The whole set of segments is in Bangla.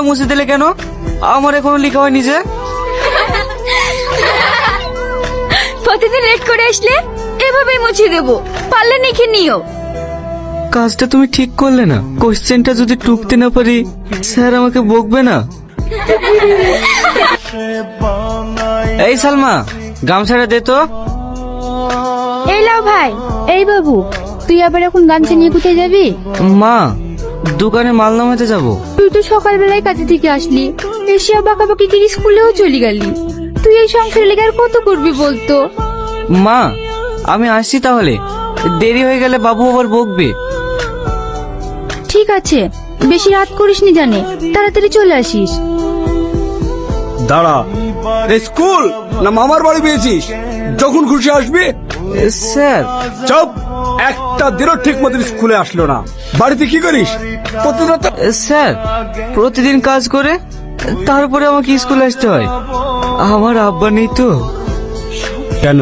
চিত্রটা মুছে দিলে কেন? আমার এখনো লেখা হয়নি যে। প্রতিদিন লেট করে আসলে এভাবেই মুছিয়ে দেবো, পারলে লিখে নিও। কাজটা তুমি ঠিক করলে না। কোশ্চেনটা যদি টুকতে না পারি স্যার আমাকে বকবে না? এই সালমা, গামছাটা দে তো। এই লাও ভাই। এই বাবু, তুই আবার এখন গামছা নিয়ে কোথায় যাবি? মা, দোকানে মাল নামাতে যাবো। তুই তো সকালবেলায় কাজে থেকে আসলি, এসে বাঁকাবাকি করে স্কুলেও চলে গেলি। তুই এই সংসারে লেগে আর কত করবি বলতো? মা, আমি আসছি তাহলে। দেরি হয়ে গেলে বাবু আবার বকবে। ঠিক আছে, বেশি রাত করিসনি জানে, তাড়াতাড়ি চলে আসিস। দাঁড়া, স্কুল না মামার বাড়ি পেয়েছিস? যখন খুশি আসবি। স্যার। চুপ, একটা দিনও ঠিক মতন স্কুলে আসলো না। বাড়িতে কি করিস? প্রতিদিন তো। স্যার, প্রতিদিন কাজ করে তারপরে আমাকে স্কুলে আসতে হয়। আমার আব্বা নেই তো। কেন,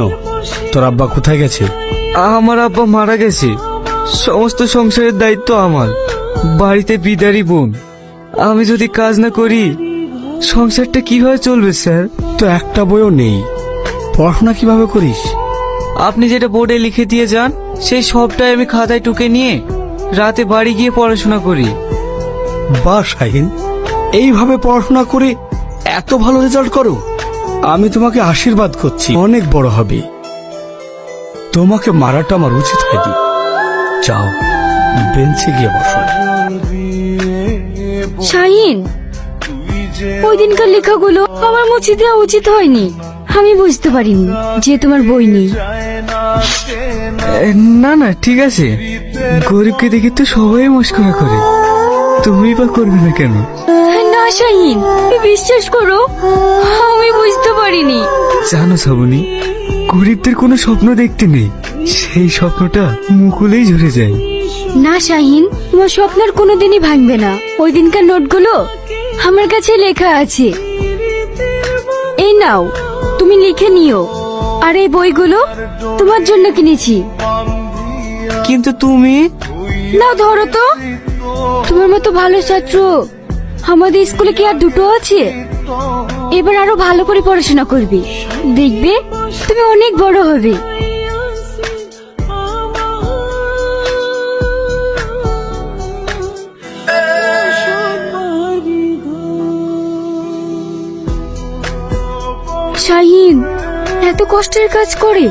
তোর আব্বা কোথায় গেছে? আমার আব্বা মারা গেছে। সমস্ত সংসারের দায়িত্ব আমার। বাড়িতে বিদারি বোন। আমি যদি কাজ না করি সংসারটা কিভাবে চলবে স্যার? তো একটা বইও নেই, পড়াশোনা কিভাবে করিস? আপনি যেটা বোর্ডে লিখে দিয়ে যান সেই সবটাই আমি খাতায় টুকে নিয়ে রাতে বাড়ি গিয়ে পড়াশোনা করি। বাহ শাহিন, এইভাবে পড়াশোনা করে এত ভালো রেজাল্ট করো। আমি তোমাকে আশীর্বাদ করছি, অনেক বড় হবে। তোমাকে মারাটা আমার উচিত হয়নি। যাও, বেঞ্চে গিয়ে বসো। শাহিন, ওই দিনকার লেখাগুলো আমার মুছে দেওয়া উচিত হয়নি। আমি বুঝতে পারিনি যে তোমার বই নেই। না না, ঠিক আছে। গরিবকে দেখে তো সবাই মস্করা করে, তুমি বা করবে না কেন? না শাহিন, বিশ্বাস করো, আমি বুঝতে পারিনি। জানো শ্রাবণী, গরিবদের কোনো স্বপ্ন দেখতে নেই, সেই স্বপ্নটা মুকুলেই ঝরে যায়। না শাহিন, তোমার স্বপ্নের কোনোদিনই ভাঙবে না। ওই দিনকার নোটগুলো আমার কাছে লেখা আছে। এই নাও, তুমি লিখে নিও। আর এই বইগুলো তোমার জন্য কিনেছি। কিন্তু তুমি। নাও ধরো তো। তোমার মতো ভালো ছাত্র আমাদের স্কুলে কি আর দুটো আছে? এবার আরো ভালো করে পড়াশোনা করবে, দেখবে তুমি অনেক বড় হবে। শাহিন এত কষ্টের কাজ করে